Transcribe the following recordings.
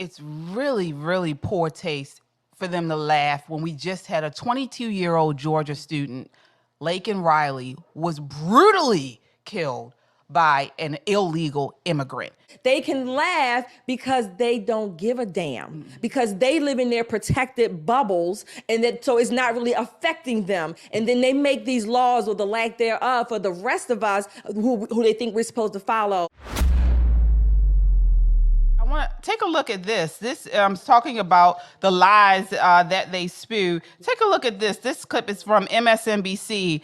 it's really, really poor taste for them to laugh when we just had a 22-year-old Georgia student, Laken Riley, was brutally killed by an illegal immigrant. They can laugh because they don't give a damn, because they live in their protected bubbles, and that so it's not really affecting them. And then they make these laws, or the lack thereof, for the rest of us who they think we're supposed to follow. I want to take a look at this. This talking about the lies that they spew. Take a look at this. This clip is from MSNBC.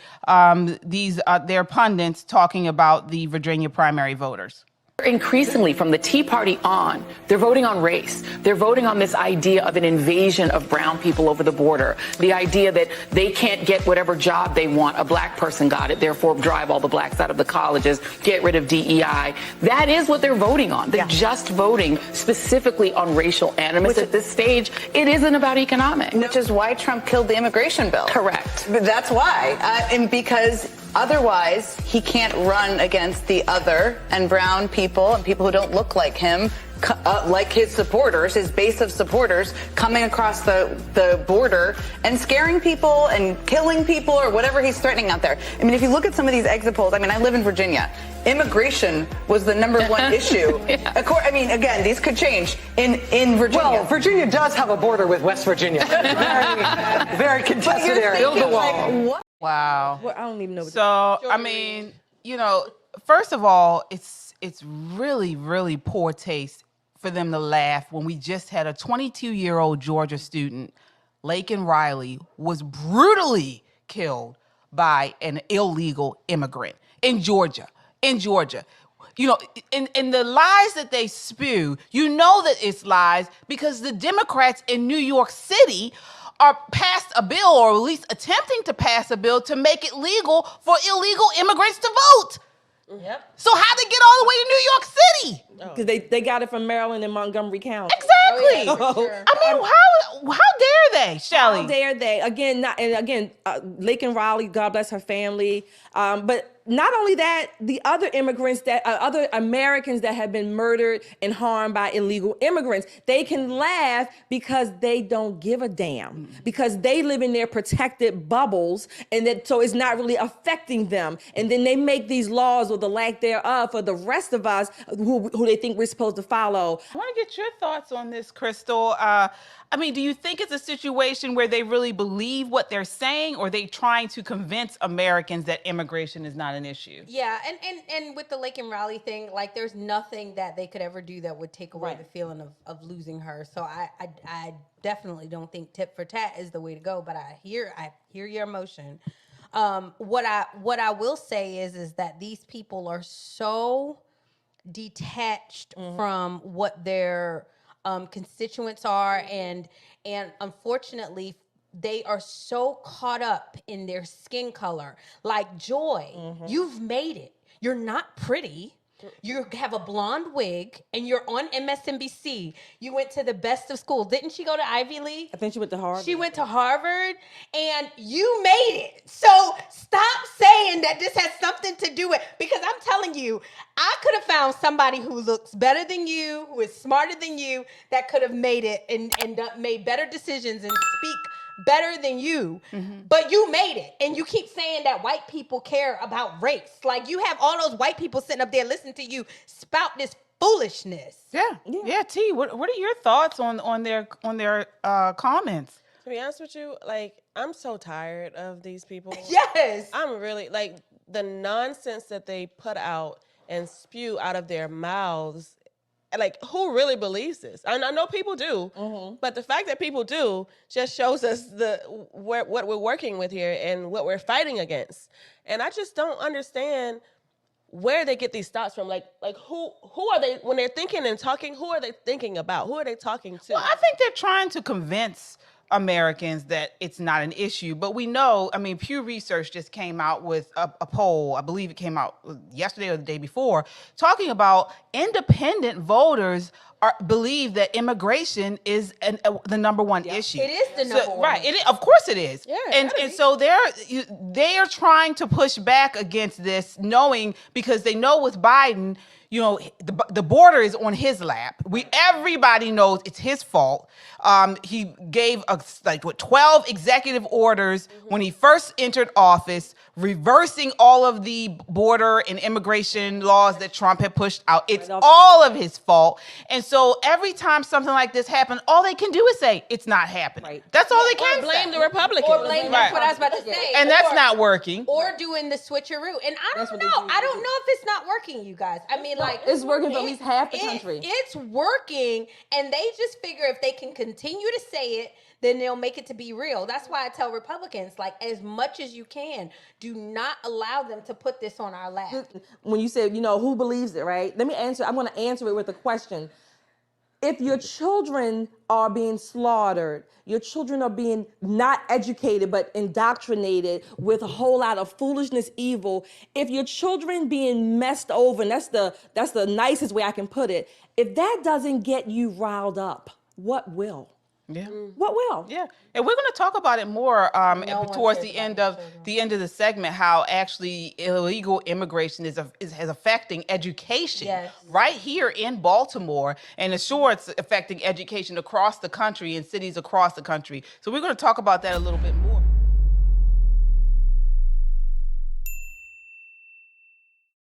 Their pundits talking about the Virginia primary voters. Increasingly, from the Tea Party on, they're voting on race. They're voting on this idea of an invasion of brown people over the border. The idea that they can't get whatever job they want. A black person got it, therefore drive all the blacks out of the colleges, get rid of DEI. That is what they're voting on. They're just voting specifically on racial animus. At this stage, it isn't about economics. Which is why Trump killed the immigration bill. Correct. That's why. And because otherwise, he can't run against the other and brown people and people who don't look like him, like his supporters, his base of supporters, coming across the border and scaring people and killing people or whatever he's threatening out there. I mean, if you look at some of these exit polls, I mean, I live in Virginia. Immigration was the #1 issue. I mean, again, these could change in Virginia. Well, Virginia does have a border with West Virginia. Very contested area. Build the wall. Like, what? Wow. Well, I don't even know. So, I mean, first of all, it's really, really poor taste for them to laugh when we just had a 22-year-old Georgia student, Laken Riley, was brutally killed by an illegal immigrant in Georgia. In the lies that they spew, you know that it's lies because the Democrats in New York City are passed a bill, or at least attempting to pass a bill, to make it legal for illegal immigrants to vote. Yep. So how'd they get all the way to New York City? Because they got it from Maryland and Montgomery County. Exactly. Oh, yeah, sure. I mean, how dare they, Shelley? How dare they? Again, Laken Riley, God bless her family. But not only that, the other immigrants other Americans that have been murdered and harmed by illegal immigrants, they can laugh because they don't give a damn, because they live in their protected bubbles, and that so it's not really affecting them. And then they make these laws, or the lack thereof, for the rest of us who they think we're supposed to follow. I want to get your thoughts on this, Crystal. I mean, do you think it's a situation where they really believe what they're saying, or are they trying to convince Americans that immigration is not an issue? Yeah, and with the Laken Riley thing, like, there's nothing that they could ever do that would take away the feeling of losing her. So I definitely don't think tit for tat is the way to go. But I hear your emotion. What I will say is that these people are so detached from what their constituents are, and unfortunately they are so caught up in their skin color. Like, Joy, you've made it. You're not pretty. You have a blonde wig, and you're on MSNBC. You went to the best of school. Didn't she go to Ivy League? I think she went to Harvard. She went to Harvard, and you made it. So stop saying that this has something to do with, because I'm telling you, I could have found somebody who looks better than you, who is smarter than you, that could have made it and made better decisions and speak better than you, but you made it. And you keep saying that white people care about race. Like, you have all those white people sitting up there listening to you spout this foolishness. Yeah. T, what are your thoughts on their comments? To be honest with you, like, I'm so tired of these people. Yes. I'm really, like, the nonsense that they put out and spew out of their mouths. Like, who really believes this? I know people do, but the fact that people do just shows us what we're working with here and what we're fighting against. And I just don't understand where they get these thoughts from. Like who are they, when they're thinking and talking, who are they thinking about? Who are they talking to? Well, I think they're trying to convince Americans that it's not an issue. But we know, I mean, Pew Research just came out with a poll, I believe it came out yesterday or the day before, talking about independent voters believe that immigration is the #1 issue. It is the number one. Right, of course it is. Yeah, and so they are trying to push back against this, knowing, because they know with Biden, the border is on his lap. Everybody knows it's his fault. He gave 12 executive orders when he first entered office, reversing all of the border and immigration laws that Trump had pushed out. It's all of his fault. And so every time something like this happens, all they can do is say it's not happening. Right. That's all they can blame say. the Republicans. Or blame, that's what I was about to say. And that's not working. Or doing the switcheroo. And I don't know. I don't know if it's not working, you guys. I mean, like, it's working for at least half the country. It's working, and they just figure if they can continue to say it, then they'll make it to be real. That's why I tell Republicans, like, as much as you can, do not allow them to put this on our lap. When you say, who believes it, right? Let me answer. I'm going to answer it with a question. If your children are being slaughtered, your children are being not educated but indoctrinated with a whole lot of foolishness, evil. If your children being messed over, and that's the nicest way I can put it. If that doesn't get you riled up, what will? Yeah. What will? Yeah, and we're going to talk about it more towards the end of the segment. How actually illegal immigration is affecting education right here in Baltimore, and sure it's affecting education across the country in cities across the country. So we're going to talk about that a little bit more.